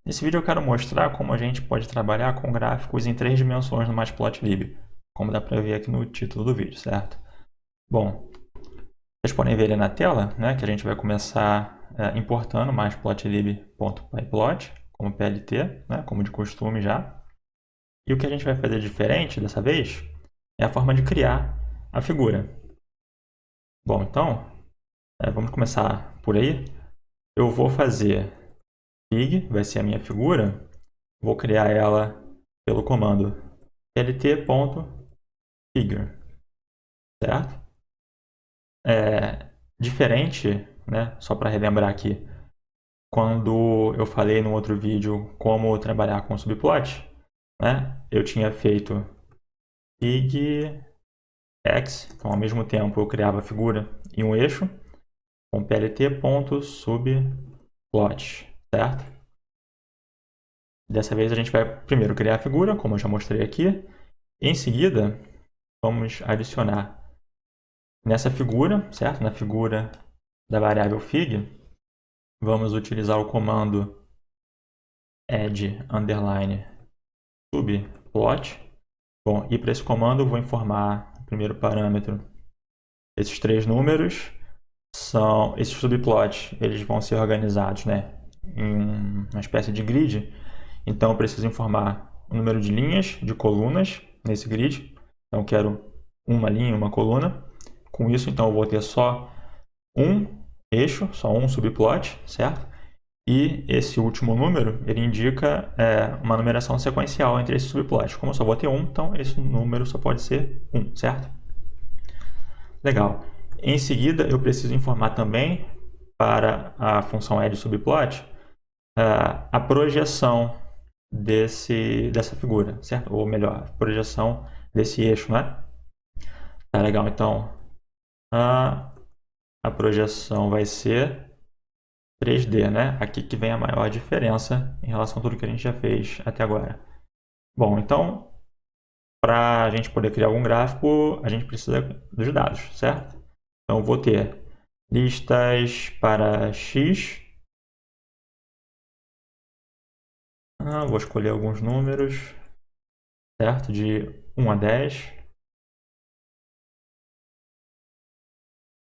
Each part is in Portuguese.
Nesse vídeo eu quero mostrar como a gente pode trabalhar com gráficos em 3 dimensões no Matplotlib, como dá para ver aqui no título do vídeo, certo? Bom, vocês podem ver ali na tela, né, que a gente vai começar importando matplotlib.pyplot como PLT, né, como de costume já. E o que a gente vai fazer diferente dessa vez é a forma de criar a figura. Bom, então, vamos começar por aí. Eu vou fazer fig, vai ser a minha figura. Vou criar ela pelo comando plt.figure, certo? Diferente, né? Só para relembrar aqui, quando eu falei no outro vídeo como trabalhar com subplot, né? Eu tinha feito fig x, então ao mesmo tempo eu criava a figura e um eixo com plt.subplot, certo? Dessa vez a gente vai primeiro criar a figura, como eu já mostrei aqui. Em seguida, vamos adicionar nessa figura, certo? Na figura da variável fig, vamos utilizar o comando add_subplot. Bom, e para esse comando eu vou informar o primeiro parâmetro. Esses 3 números são esses subplots, eles vão ser organizados, né, em uma espécie de grid. Então eu preciso informar o número de linhas, de colunas nesse grid. Então eu quero uma linha, uma coluna. Com isso, então eu vou ter só um eixo, só um subplot, certo? E esse último número, ele indica uma numeração sequencial entre esses subplots. Como eu só vou ter um, então esse número só pode ser 1, certo? Legal. Em seguida, eu preciso informar também para a função add_subplot a projeção dessa figura, certo? Ou melhor, a projeção desse eixo, né? Tá legal, então a projeção vai ser 3D, né? Aqui que vem a maior diferença em relação a tudo que a gente já fez até agora. Bom, então, para a gente poder criar algum gráfico, a gente precisa dos dados, certo? Então, eu vou ter listas para x. Vou escolher alguns números, certo? De 1 a 10.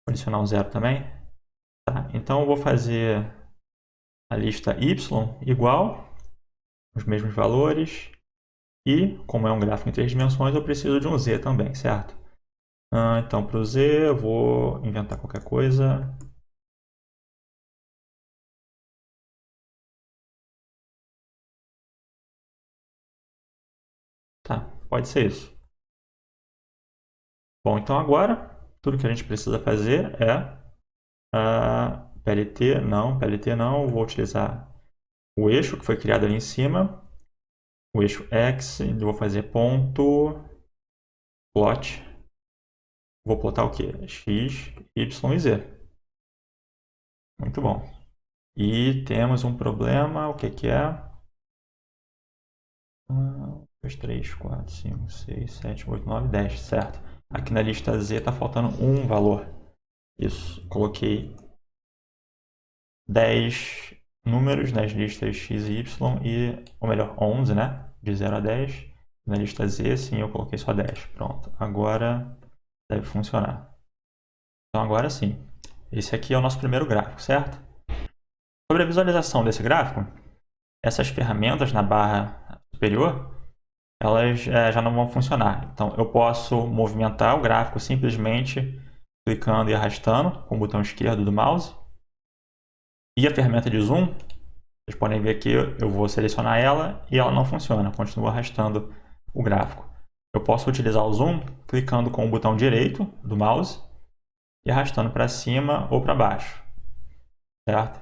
Vou adicionar um 0 também. Tá, então, eu vou fazer a lista y igual, os mesmos valores. E, como é um gráfico em 3 dimensões, eu preciso de um z também, certo? Então, para o z, eu vou inventar qualquer coisa. Tá, pode ser isso. Bom, então agora, tudo que a gente precisa fazer é PLT não, vou utilizar o eixo que foi criado ali em cima, o eixo x, e vou fazer ponto plot. Vou plotar o quê? X, y e z. Muito bom. E temos um problema, o que é? 1, 2, 3, 4, 5, 6, 7, 8, 9, 10, certo? Aqui na lista Z está faltando um valor. Isso, coloquei 10 números nas listas X e Y, ou melhor, 11, né? De 0 a 10. Na lista Z, sim, eu coloquei só 10. Pronto, agora deve funcionar. Então agora sim, esse aqui é o nosso primeiro gráfico, certo? Sobre a visualização desse gráfico, essas ferramentas na barra superior, elas já não vão funcionar. Então eu posso movimentar o gráfico simplesmente clicando e arrastando com o botão esquerdo do mouse. E a ferramenta de zoom, vocês podem ver aqui, eu vou selecionar ela e ela não funciona, continua arrastando o gráfico. Eu posso utilizar o zoom clicando com o botão direito do mouse e arrastando para cima ou para baixo, certo?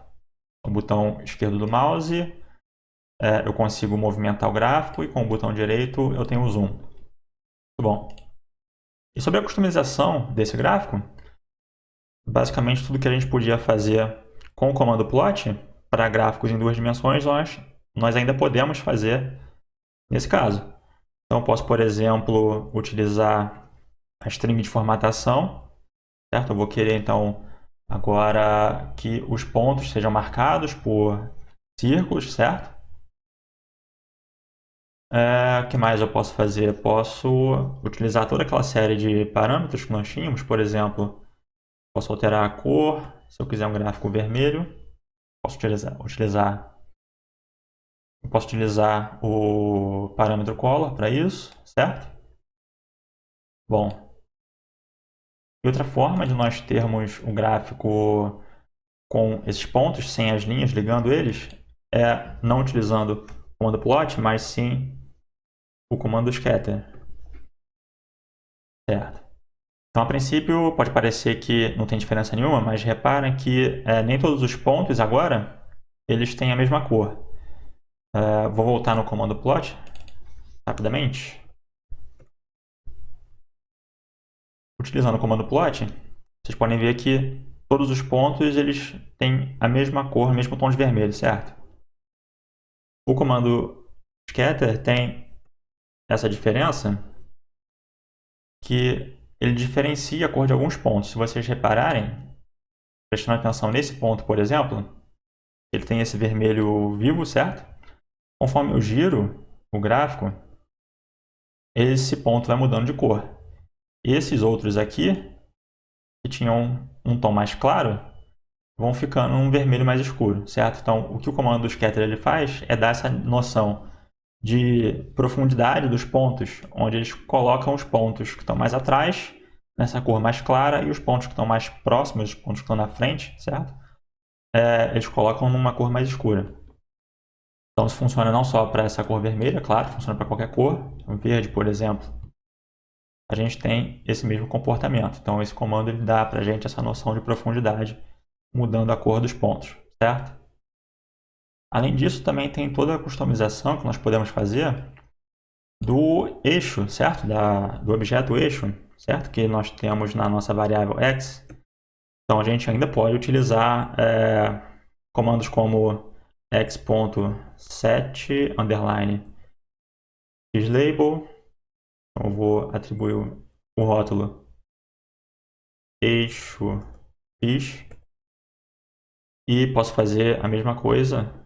Com o botão esquerdo do mouse eu consigo movimentar o gráfico e com o botão direito eu tenho o zoom. Muito bom. E sobre a customização desse gráfico, basicamente tudo que a gente podia fazer com o comando plot para gráficos em 2 dimensões, nós ainda podemos fazer nesse caso. Então, eu posso, por exemplo, utilizar a string de formatação, certo? Eu vou querer, então, agora que os pontos sejam marcados por círculos, certo? O que mais eu posso fazer? Eu posso utilizar toda aquela série de parâmetros que nós tínhamos. Por exemplo, posso alterar a cor. Se eu quiser um gráfico vermelho, posso utilizar o parâmetro color para isso, certo? Bom, e outra forma de nós termos um gráfico com esses pontos, sem as linhas ligando eles, é não utilizando o comando plot, mas sim o comando scatter. Certo. Então, a princípio, pode parecer que não tem diferença nenhuma, mas reparem que nem todos os pontos agora eles têm a mesma cor. Vou voltar no comando plot rapidamente. Utilizando o comando plot, vocês podem ver que todos os pontos eles têm a mesma cor, o mesmo tom de vermelho, certo? O comando scatter tem essa diferença que ele diferencia a cor de alguns pontos. Se vocês repararem, prestando atenção nesse ponto, por exemplo, ele tem esse vermelho vivo, certo? Conforme eu giro o gráfico, esse ponto vai mudando de cor. Esses outros aqui, que tinham um tom mais claro, vão ficando um vermelho mais escuro, certo? Então, o que o comando scatter ele faz é dar essa noção de profundidade dos pontos, onde eles colocam os pontos que estão mais atrás, nessa cor mais clara, e os pontos que estão mais próximos, os pontos que estão na frente, certo? Eles colocam numa cor mais escura. Então, isso funciona não só para essa cor vermelha, claro, funciona para qualquer cor. O verde, por exemplo, a gente tem esse mesmo comportamento. Então, esse comando ele dá para a gente essa noção de profundidade, mudando a cor dos pontos, certo? Além disso, também tem toda a customização que nós podemos fazer do eixo, certo? Do objeto eixo, certo? Que nós temos na nossa variável x. Então, a gente ainda pode utilizar comandos como x.set xlabel. Então, eu vou atribuir o rótulo eixo x e posso fazer a mesma coisa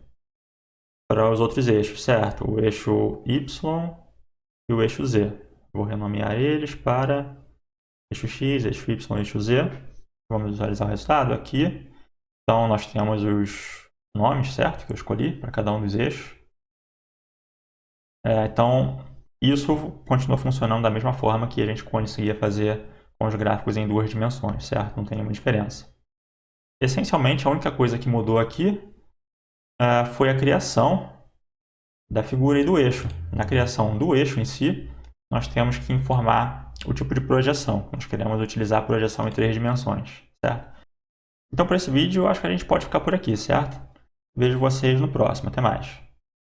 para os outros eixos, certo? O eixo y e o eixo z. Vou renomear eles para eixo x, eixo y, eixo z. Vamos visualizar o resultado aqui. Então, nós temos os nomes, certo? Que eu escolhi para cada um dos eixos. Então, isso continua funcionando da mesma forma que a gente conseguia fazer com os gráficos em 2 dimensões, certo? Não tem nenhuma diferença. Essencialmente, a única coisa que mudou aqui foi a criação da figura e do eixo. Na criação do eixo em si, nós temos que informar o tipo de projeção. Nós queremos utilizar a projeção em 3 dimensões, certo? Então, para esse vídeo, eu acho que a gente pode ficar por aqui, certo? Vejo vocês no próximo. Até mais.